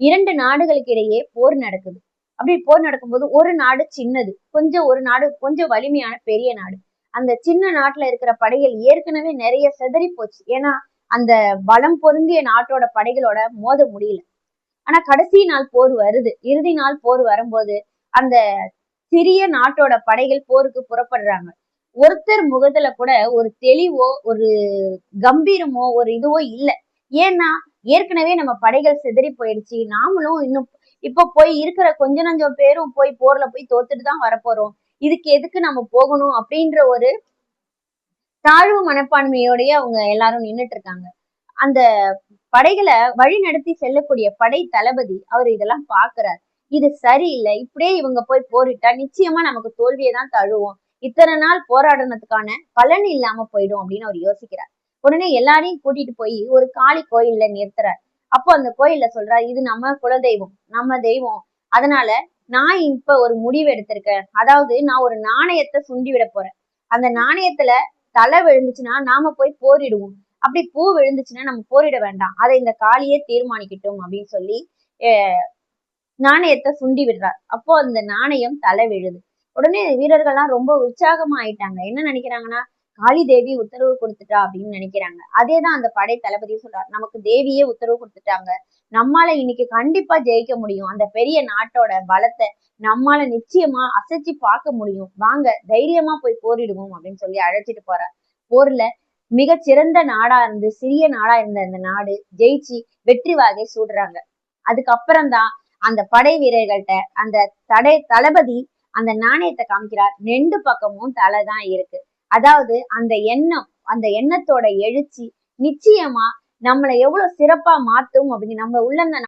2 நாடுகளுக்கு இடையே போர் நடக்குது. அப்படி போர் நடக்கும்போது ஒரு நாடு சின்னது, ஒரு நாடு கொஞ்சம் வலிமையான பெரிய நாடு. அந்த சின்ன நாட்டுல இருக்கிற படைகள் ஏற்கனவே நிறைய சிதறி போச்சு. ஏன்னா அந்த பலம் பொருந்திய நாட்டோட படைகளோட மோத முடியல. ஆனா கடைசி நாள் போர் வருது. இறுதி நாள் போர் வரும்போது அந்த சிறிய நாட்டோட படைகள் போருக்கு புறப்படுறாங்க. ஒருத்தர் முகத்துல கூட ஒரு தெளிவோ ஒரு கம்பீரமோ ஒரு இதுவோ இல்ல. ஏன்னா ஏற்கனவே நம்ம படைகள் சிதறி போயிடுச்சு. நாமளும் இன்னும் இப்ப போய் இருக்கிற கொஞ்ச நஞ்சம் பேரும் போய் போர்ல போய் தோத்துட்டு தான் வரப்போறோம். இதுக்கு எதுக்கு நம்ம போகணும் அப்படின்ற ஒரு தாழ்வு மனப்பான்மையோடய அவங்க எல்லாரும் நின்னுட்டு இருக்காங்க. அந்த படைகளை வழி நடத்தி செல்லக்கூடிய படை தளபதி அவர் இதெல்லாம் பாக்குறாரு. இது சரியில்லை. இப்படியே இவங்க போய் போரிட்டா நிச்சயமா நமக்கு தோல்வியை தான் தழுவோம். இத்தனை நாள் போராடுனதுக்கான பலன் இல்லாம போயிடும் அப்படின்னு அவர் யோசிக்கிறார். உடனே எல்லாரையும் கூட்டிட்டு போய் ஒரு காளி கோயில்ல நிறுத்துறார். அப்போ அந்த கோயில்ல சொல்றாரு, இது நம்ம குலதெய்வம், நம்ம தெய்வம். அதனால நான் இப்ப ஒரு முடிவு எடுத்திருக்கேன். அதாவது நான் ஒரு நாணயத்தை சுண்டி விட போறேன். அந்த நாணயத்துல தலை விழுந்துச்சுன்னா நாம போய் போரிடுவோம். அப்படி பூ விழுந்துச்சுன்னா நம்ம போரிட வேண்டாம். அதை இந்த காளியே தீர்மானிக்கட்டும் அப்படின்னு சொல்லி நாணயத்தை சுண்டி விடுறார். அப்போ அந்த நாணயம் தலை விழுது. உடனே வீரர்கள்லாம் ரொம்ப உற்சாகமா ஆயிட்டாங்க. என்ன நினைக்கிறாங்கன்னா, காளி தேவி உத்தரவு கொடுத்துட்டா அப்படின்னு நினைக்கிறாங்க. அதேதான் அந்த படை தளபதி சொல்றாரு, நமக்கு தேவியே உத்தரவு கொடுத்துட்டாங்க. நம்மால இன்னைக்கு கண்டிப்பா ஜெயிக்க முடியும். அந்த பெரிய நாட்டோட பலத்தை நம்மால நிச்சயமா அசைச்சு பார்க்க முடியும். வாங்க தைரியமா போய் போரிடுவோம் அப்படின்னு சொல்லி அழைச்சிட்டு போறார். போர்ல மிகச்சிறந்த நாடா இருந்து சிறிய நாடா இருந்த அந்த நாடு ஜெயிச்சு வெற்றி வாகை சூடுறாங்க. அதுக்கப்புறம் தான் அந்த படை வீரர்கள்ட்ட அந்த தளபதி அந்த நாணயத்தை காமிக்கிறார். 2 பக்கமும் தலை தான் இருக்கு. அதாவது அந்த எண்ணத்தோட எழுச்சி நிச்சயமா நம்மளை எவ்வளவு சிறப்பா மாத்தும் அப்படின்னு நம்ம உள்ள